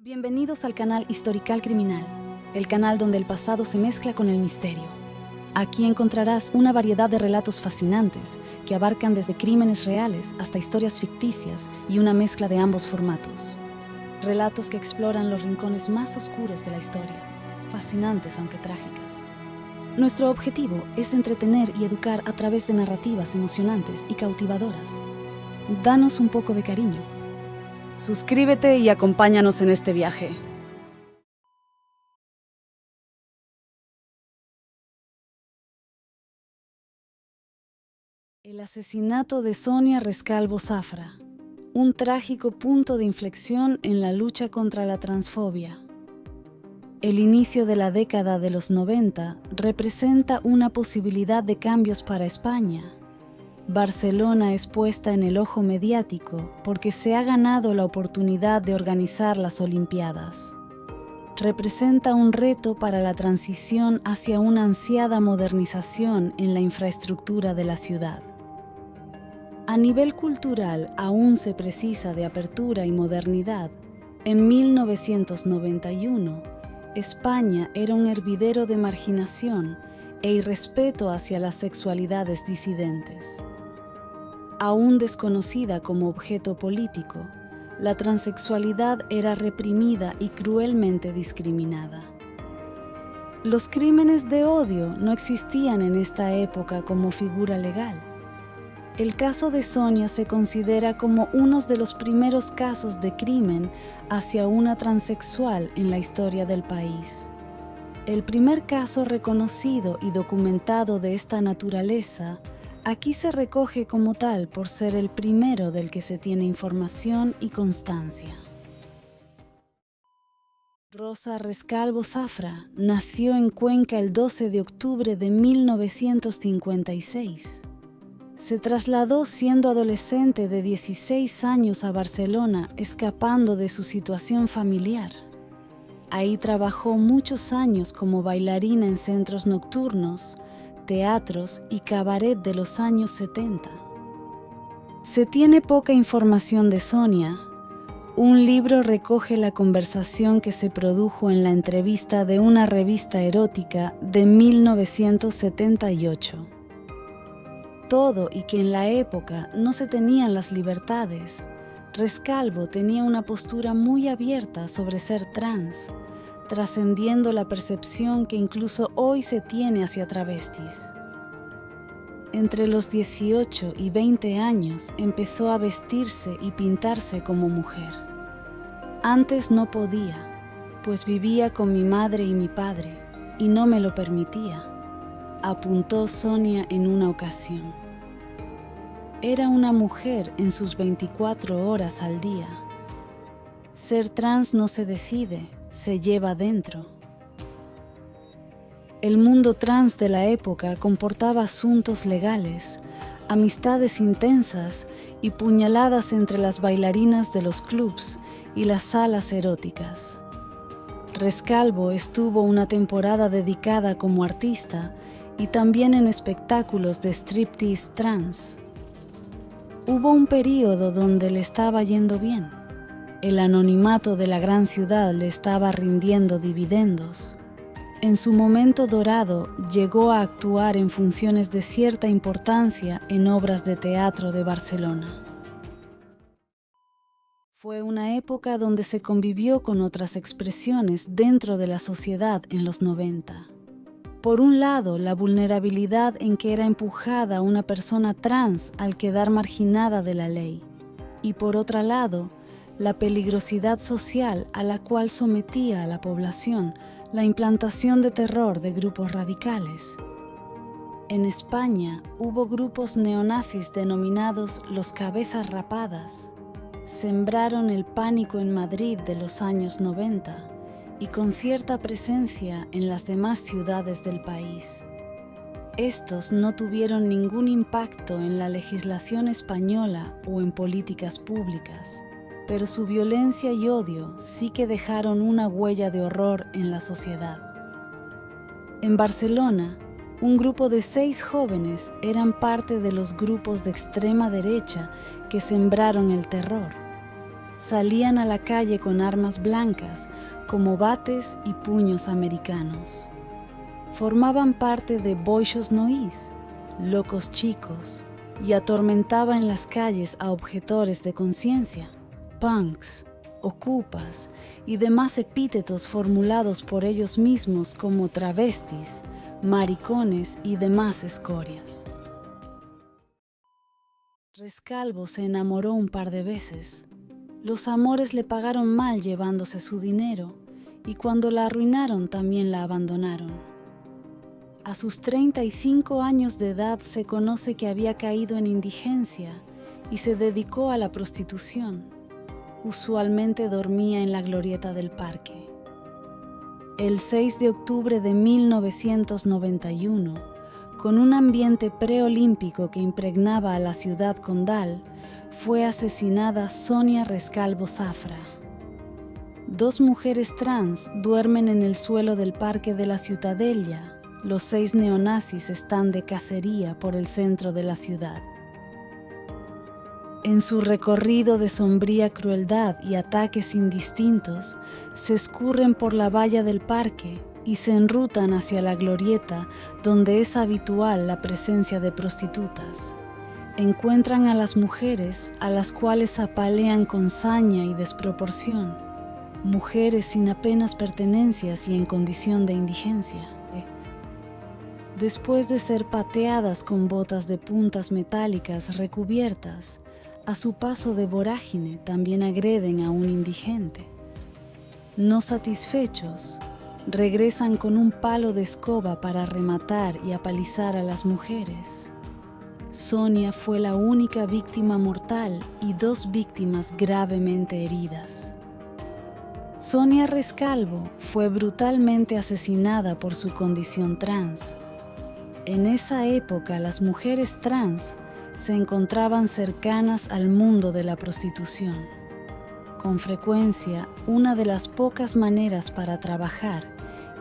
Bienvenidos al canal Historical Criminal, el canal donde el pasado se mezcla con el misterio. Aquí encontrarás una variedad de relatos fascinantes que abarcan desde crímenes reales hasta historias ficticias y una mezcla de ambos formatos. Relatos que exploran los rincones más oscuros de la historia, fascinantes aunque trágicas. Nuestro objetivo es entretener y educar a través de narrativas emocionantes y cautivadoras. Danos un poco de cariño. Suscríbete y acompáñanos en este viaje. El asesinato de Sonia Rescalvo Zafra, un trágico punto de inflexión en la lucha contra la transfobia. El inicio de la década de los 90 representa una posibilidad de cambios para España. Barcelona es puesta en el ojo mediático porque se ha ganado la oportunidad de organizar las Olimpiadas. Representa un reto para la transición hacia una ansiada modernización en la infraestructura de la ciudad. A nivel cultural aún se precisa de apertura y modernidad. En 1991, España era un hervidero de marginación e irrespeto hacia las sexualidades disidentes. Aún desconocida como objeto político, la transexualidad era reprimida y cruelmente discriminada. Los crímenes de odio no existían en esta época como figura legal. El caso de Sonia se considera como uno de los primeros casos de crimen hacia una transexual en la historia del país. El primer caso reconocido y documentado de esta naturaleza aquí se recoge como tal por ser el primero del que se tiene información y constancia. Rosa Rescalvo Zafra nació en Cuenca el 12 de octubre de 1956. Se trasladó siendo adolescente de 16 años a Barcelona, escapando de su situación familiar. Ahí trabajó muchos años como bailarina en centros nocturnos, teatros y cabaret de los años 70. Se tiene poca información de Sonia. Un libro recoge la conversación que se produjo en la entrevista de una revista erótica de 1978. Todo y que en la época no se tenían las libertades, Rescalvo tenía una postura muy abierta sobre ser trans, trascendiendo la percepción que incluso hoy se tiene hacia travestis. Entre los 18 y 20 años empezó a vestirse y pintarse como mujer. Antes no podía, pues vivía con mi madre y mi padre, y no me lo permitía, apuntó Sonia en una ocasión. Era una mujer en sus 24 horas al día. Ser trans no se decide, se lleva dentro. El mundo trans de la época comportaba asuntos legales, amistades intensas y puñaladas entre las bailarinas de los clubs y las salas eróticas. Rescalvo estuvo una temporada dedicada como artista y también en espectáculos de striptease trans. Hubo un período donde le estaba yendo bien. El anonimato de la gran ciudad le estaba rindiendo dividendos. En su momento dorado, llegó a actuar en funciones de cierta importancia en obras de teatro de Barcelona. Fue una época donde se convivió con otras expresiones dentro de la sociedad en los 90. Por un lado, la vulnerabilidad en que era empujada una persona trans al quedar marginada de la ley. Y por otro lado, la peligrosidad social a la cual sometía a la población la implantación de terror de grupos radicales. En España hubo grupos neonazis denominados los Cabezas Rapadas. Sembraron el pánico en Madrid de los años 90 y con cierta presencia en las demás ciudades del país. Estos no tuvieron ningún impacto en la legislación española o en políticas públicas, pero su violencia y odio sí que dejaron una huella de horror en la sociedad. En Barcelona, un grupo de 6 jóvenes eran parte de los grupos de extrema derecha que sembraron el terror. salían a la calle con armas blancas como bates y puños americanos. Formaban parte de Boixos Nois, locos chicos, y atormentaba en las calles a objetores de conciencia, punks, ocupas y demás epítetos formulados por ellos mismos como travestis, maricones y demás escorias. Rescalvo se enamoró un par de veces. Los amores le pagaron mal llevándose su dinero y cuando la arruinaron también la abandonaron. A sus 35 años de edad se conoce que había caído en indigencia y se dedicó a la prostitución. Usualmente dormía en la glorieta del parque. El 6 de octubre de 1991, con un ambiente preolímpico que impregnaba a la ciudad condal, fue asesinada Sonia Rescalvo Zafra. 2 mujeres trans duermen en el suelo del parque de la Ciutadella. Los 6 neonazis están de cacería por el centro de la ciudad. En su recorrido de sombría crueldad y ataques indistintos, se escurren por la valla del parque y se enrutan hacia la glorieta donde es habitual la presencia de prostitutas. Encuentran a las mujeres a las cuales apalean con saña y desproporción, mujeres sin apenas pertenencias y en condición de indigencia. Después de ser pateadas con botas de puntas metálicas recubiertas, a su paso de vorágine también agreden a un indigente. No satisfechos, regresan con un palo de escoba para rematar y apalizar a las mujeres. Sonia fue la única víctima mortal y 2 víctimas gravemente heridas. Sonia Rescalvo fue brutalmente asesinada por su condición trans. En esa época las mujeres trans se encontraban cercanas al mundo de la prostitución. Con frecuencia, una de las pocas maneras para trabajar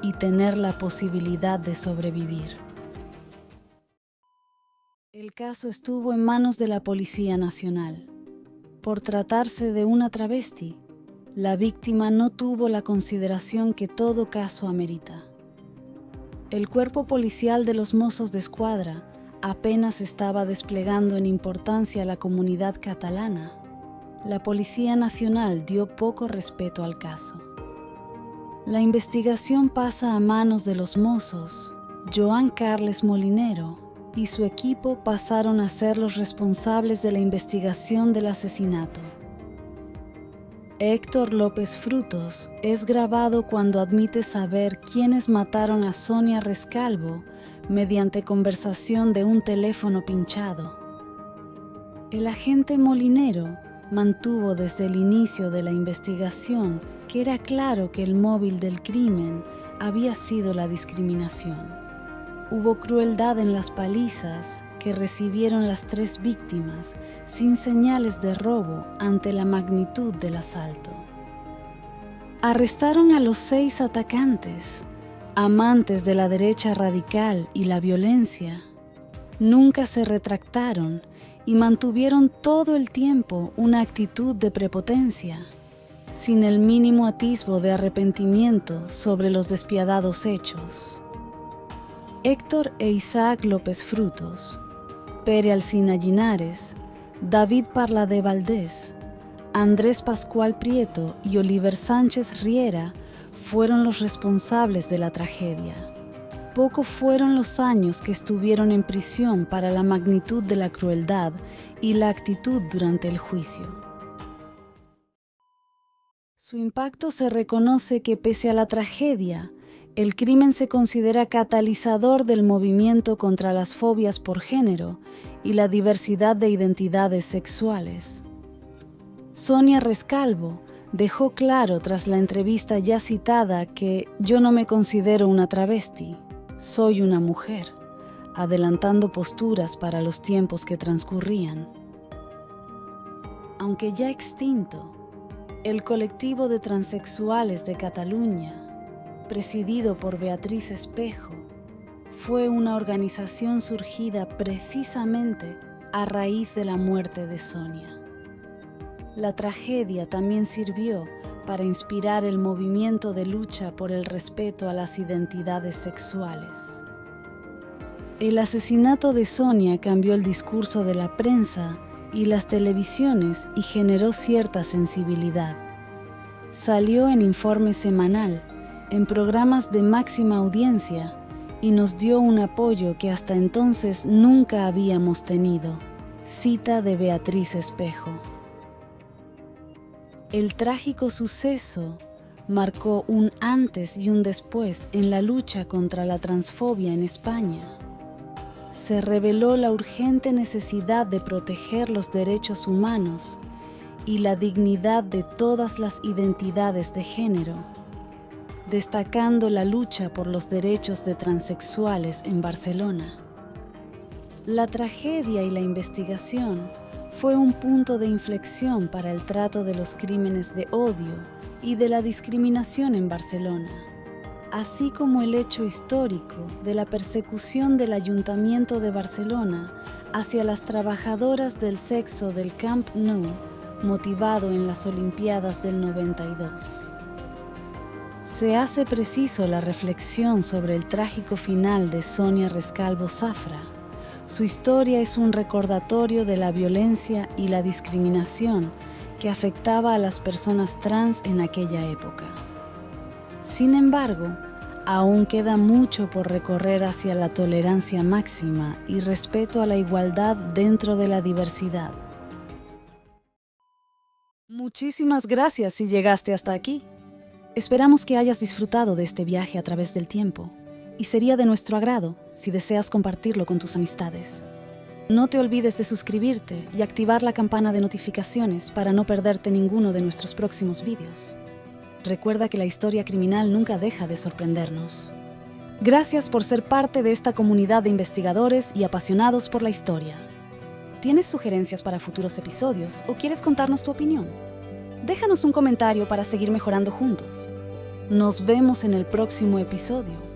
y tener la posibilidad de sobrevivir. El caso estuvo en manos de la Policía Nacional. Por tratarse de una travesti, la víctima no tuvo la consideración que todo caso amerita. El cuerpo policial de los Mossos d'Esquadra apenas estaba desplegando en importancia a la comunidad catalana. La Policía Nacional dio poco respeto al caso. La investigación pasa a manos de los Mossos. Joan Carles Molinero y su equipo pasaron a ser los responsables de la investigación del asesinato. Héctor López Frutos es grabado cuando admite saber quiénes mataron a Sonia Rescalvo mediante conversación de un teléfono pinchado. El agente Molinero mantuvo desde el inicio de la investigación que era claro que el móvil del crimen había sido la discriminación. Hubo crueldad en las palizas que recibieron las 3 víctimas sin señales de robo ante la magnitud del asalto. Arrestaron a los 6 atacantes, amantes de la derecha radical y la violencia. Nunca se retractaron y mantuvieron todo el tiempo una actitud de prepotencia, sin el mínimo atisbo de arrepentimiento sobre los despiadados hechos. Héctor e Isaac López Frutos, Pere Alsina Linares, David Parladé Valdés, Andrés Pascual Prieto y Oliver Sánchez Riera fueron los responsables de la tragedia. Poco fueron los años que estuvieron en prisión para la magnitud de la crueldad y la actitud durante el juicio. Su impacto se reconoce que pese a la tragedia, el crimen se considera catalizador del movimiento contra las fobias por género y la diversidad de identidades sexuales. Sonia Rescalvo dejó claro tras la entrevista ya citada que yo no me considero una travesti, soy una mujer, adelantando posturas para los tiempos que transcurrían. Aunque ya extinto, el colectivo de transexuales de Cataluña, presidido por Beatriz Espejo, fue una organización surgida precisamente a raíz de la muerte de Sonia. La tragedia también sirvió para inspirar el movimiento de lucha por el respeto a las identidades sexuales. El asesinato de Sonia cambió el discurso de la prensa y las televisiones y generó cierta sensibilidad. Salió en informe semanal, en programas de máxima audiencia, y nos dio un apoyo que hasta entonces nunca habíamos tenido. Cita de Beatriz Espejo. El trágico suceso marcó un antes y un después en la lucha contra la transfobia en España. Se reveló la urgente necesidad de proteger los derechos humanos y la dignidad de todas las identidades de género, destacando la lucha por los derechos de transexuales en Barcelona. La tragedia y la investigación fue un punto de inflexión para el trato de los crímenes de odio y de la discriminación en Barcelona, así como el hecho histórico de la persecución del Ayuntamiento de Barcelona hacia las trabajadoras del sexo del Camp Nou, motivado en las Olimpiadas del 92. Se hace preciso la reflexión sobre el trágico final de Sonia Rescalvo Zafra. Su historia es un recordatorio de la violencia y la discriminación que afectaba a las personas trans en aquella época. Sin embargo, aún queda mucho por recorrer hacia la tolerancia máxima y respeto a la igualdad dentro de la diversidad. Muchísimas gracias si llegaste hasta aquí. Esperamos que hayas disfrutado de este viaje a través del tiempo y sería de nuestro agrado si deseas compartirlo con tus amistades. No te olvides de suscribirte y activar la campana de notificaciones para no perderte ninguno de nuestros próximos vídeos. Recuerda que la historia criminal nunca deja de sorprendernos. Gracias por ser parte de esta comunidad de investigadores y apasionados por la historia. ¿Tienes sugerencias para futuros episodios o quieres contarnos tu opinión? Déjanos un comentario para seguir mejorando juntos. Nos vemos en el próximo episodio.